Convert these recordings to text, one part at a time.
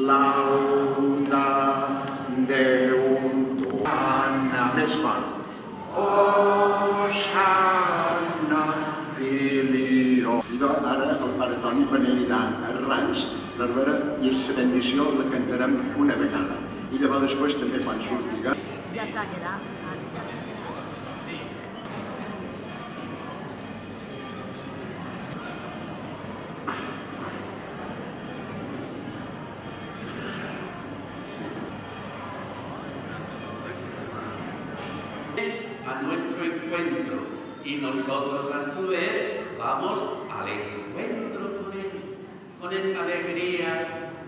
Lauda Deum Anna Vespan. Hosanna Filio. Ara el pare Toni beneirà a Rans per veure i la bendició la cantarem una vegada. I llavors després també quan sortirà. Ja està, queda. A nuestro encuentro y nosotros a su vez vamos al encuentro con Él, con esa alegría,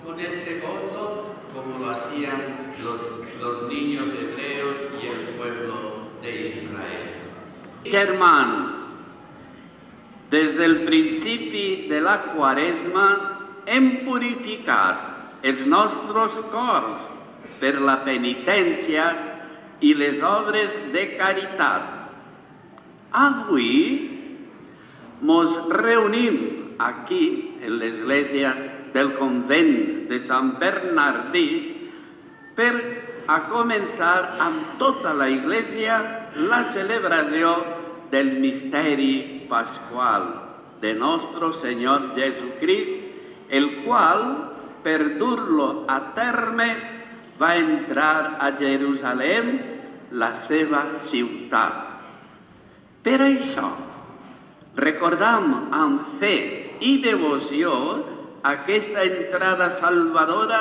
con ese gozo, como lo hacían los niños hebreos y el pueblo de Israel. Hermanos, desde el principi de la Quaresma hem purificat els nostres cors per la penitència i les obres de caritat. Avui mos reunim aquí, en l'església del convent de Sant Bernardí, per a començar amb tota la Iglésia la celebració del misteri pasqual de nostre Senyor Jesucrist, el qual, per dur-lo a terme, va entrar a Jerusalem, la seva ciutat. Per això, recordam amb fe i devoció aquesta entrada salvadora,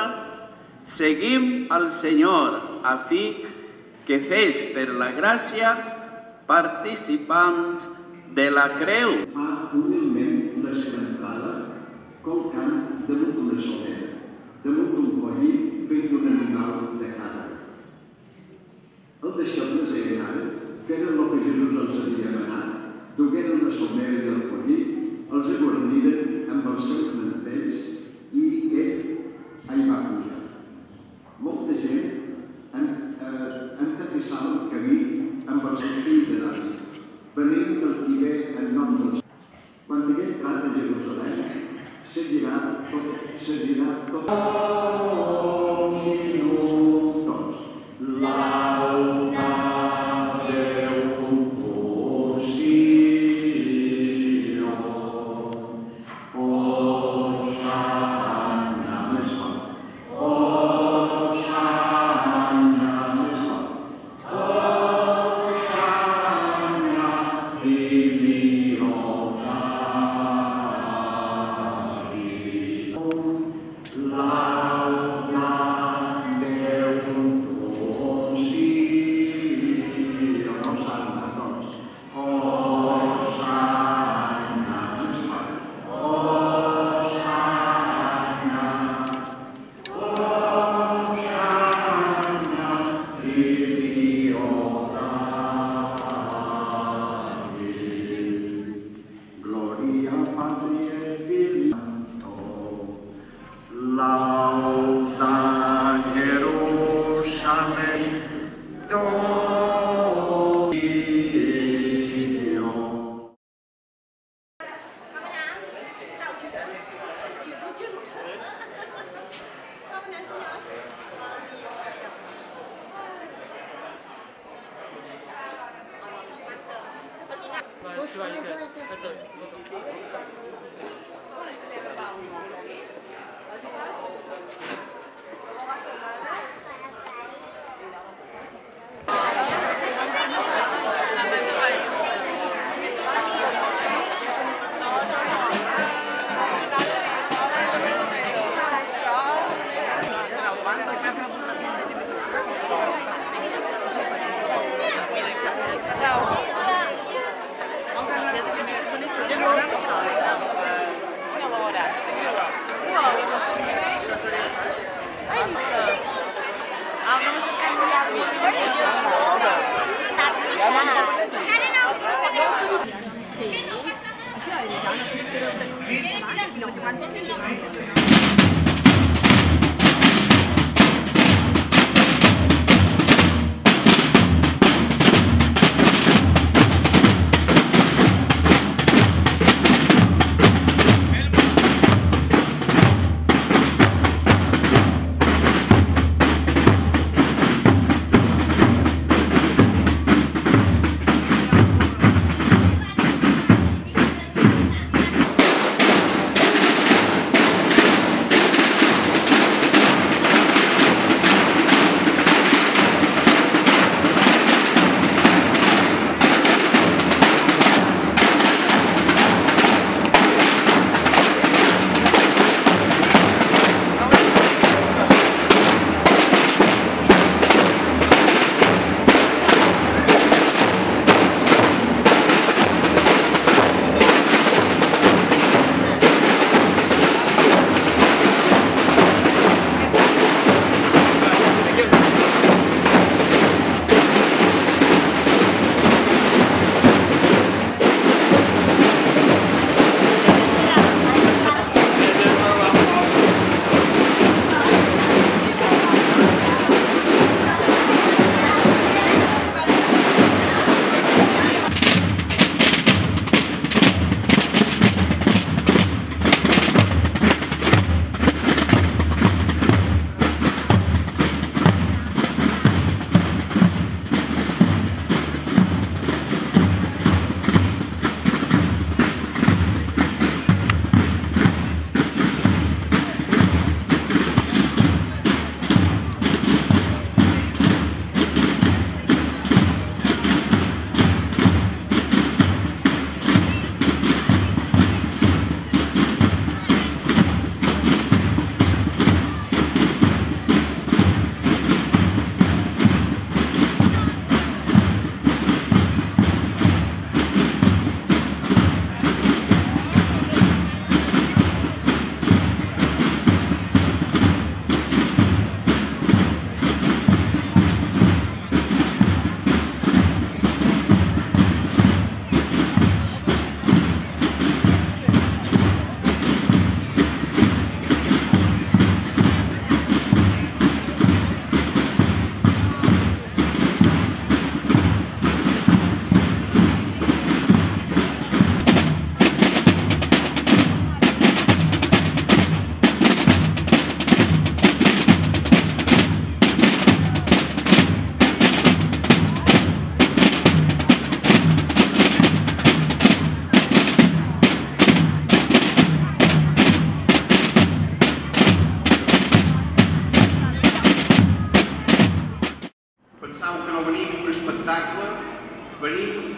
seguim al Senyor a fi que fes per la gràcia participants de la creu. Fa humilment la seva entrada colcant damunt d'una solera, damunt d'un pollí fet d'un animal de cada. Els deixebles encara, que era el que Jesús els havia demanat, dugueren la somera i el pollí, els aguarniren amb els seus mantells i ell hi va pujar. Molta gent entapissava el camí amb el sentit de David, venint del Tibè en nom del Senyor. Quan hagué entrat a Jerusalem, s'ha girat tot.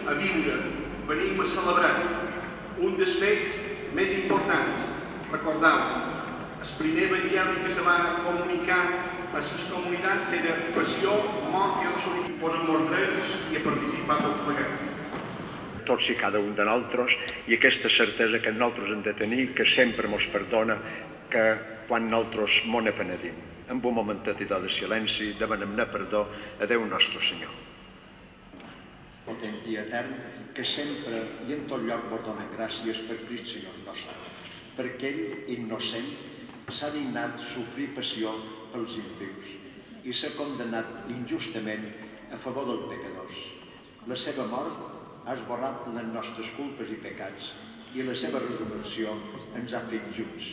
a viure, venim a celebrar un dels fets més importants. Recordeu, el primer evangeli que se va comunicar a les comunitats era passió, mort i resurrecció. Posen molts drets i a participar tots plegats. Tots i cada un de nosaltres, i aquesta certesa que nosaltres hem de tenir, que sempre ens perdona, que quan nosaltres mos n'apenedim. En un momentet de silenci demanem-ne perdó a Déu nostre Senyor. Potent i etern, que sempre i en tot lloc vos donen gràcies per Crist Senyor nostre, perquè ell, innocent, s'ha dignat sofrir passió pels impius i s'ha condemnat injustament a favor dels pecadors. La seva mort ha esborrat les nostres culpes i pecats i la seva resurrecció ens ha fet junts.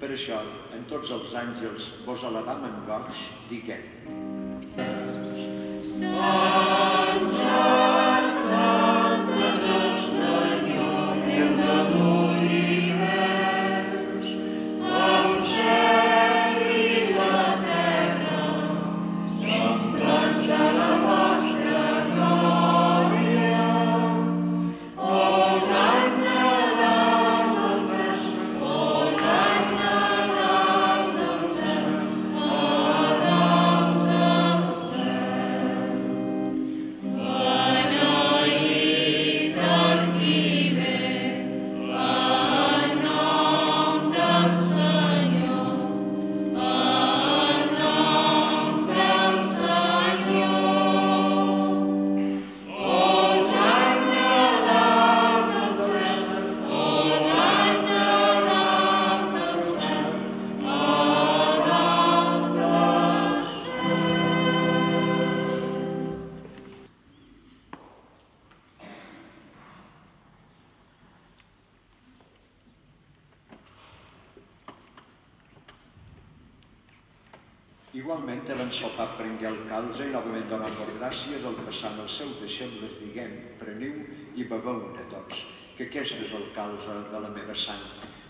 Per això, en tots els àngels vos alavam en goig, diguem. Igualment, l'ensopat prengué el calze i novament donant-vos gràcies al passant els seus deixebles, diguem, preniu i beveu-ne tots, que aquest és el calze de la meva sang,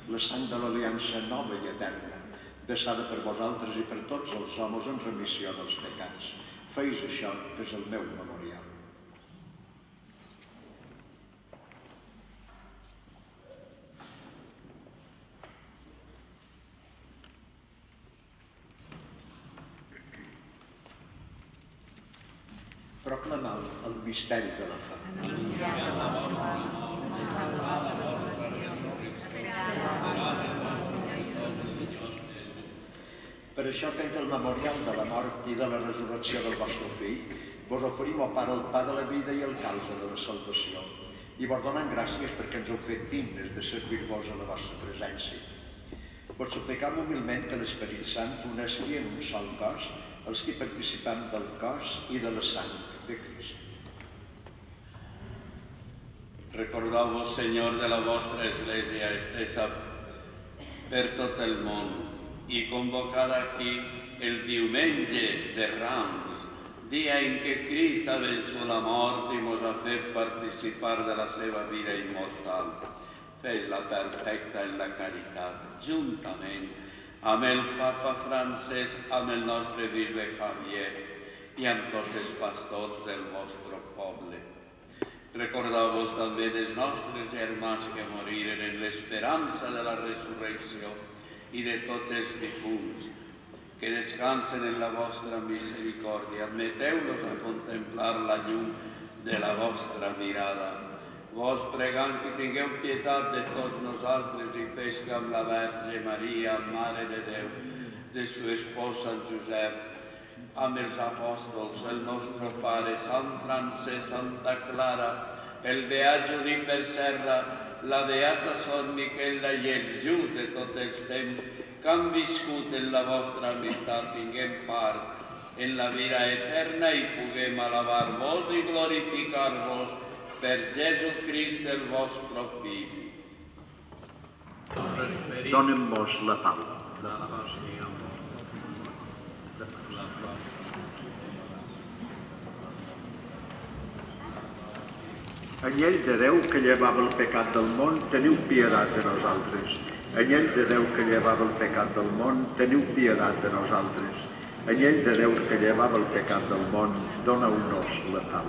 la sang de l'aliança nova i eterna, vessada per vosaltres i per tots els homes en remissió dels pecats. Feis això, que és el meu memorial. Proclamau el misteri de la fe. Per això, fent el memorial de la mort i de la resurrecció del vostre fill, vos oferim, o Pare, el pa de la vida i el calze de la salvació, i vos donem gràcies perquè ens heu fet dignes de servir-vos a la vostra presència. Vos suplicam humilment que l'Esperit Sant unesqui en un sol cos els que participem del cos i de la sang de Crist. Recordeu-vos, Senyor, de la vostra Església estesa per tot el món i convocada aquí el diumenge de Rams, dia en què Crist ha vençut la mort i mos ha fet participar de la seva vida immortal. Fes-la perfecta en la caritat, juntament amb el Papa Francesc, amb el nostre bisbe Javier i amb tots els pastors del vostre poble. Recordeu-vos també dels nostres germans que moriren en l'esperança de la resurrecció i de tots els difunts que descansen en la vostra misericòrdia. Admeteu-los a contemplar la llum de la vostra mirada. Vos pregant que tingueu pietat de tots nosaltres i fes que amb la Verge Maria, Mare de Déu, de su espòs Sant Josep, amb els apòstols, el nostre Pare, Sant Francesc, Santa Clara, el beat Juniper Serra, la beata Sor Miquela i els just de tots els temps que han viscut en la vostra amistat, tinguem part en la vida eterna i puguem alabar-vos i glorificar-vos per Jesucrist, el vostre Fill. Dónem-nos la pau. Anyell de Déu que llevava el pecat del món, teniu piedat de nosaltres. Anyell de Déu que llevava el pecat del món, teniu piedat de nosaltres. Anyell de Déu que llevava el pecat del món, doneu-nos la pau.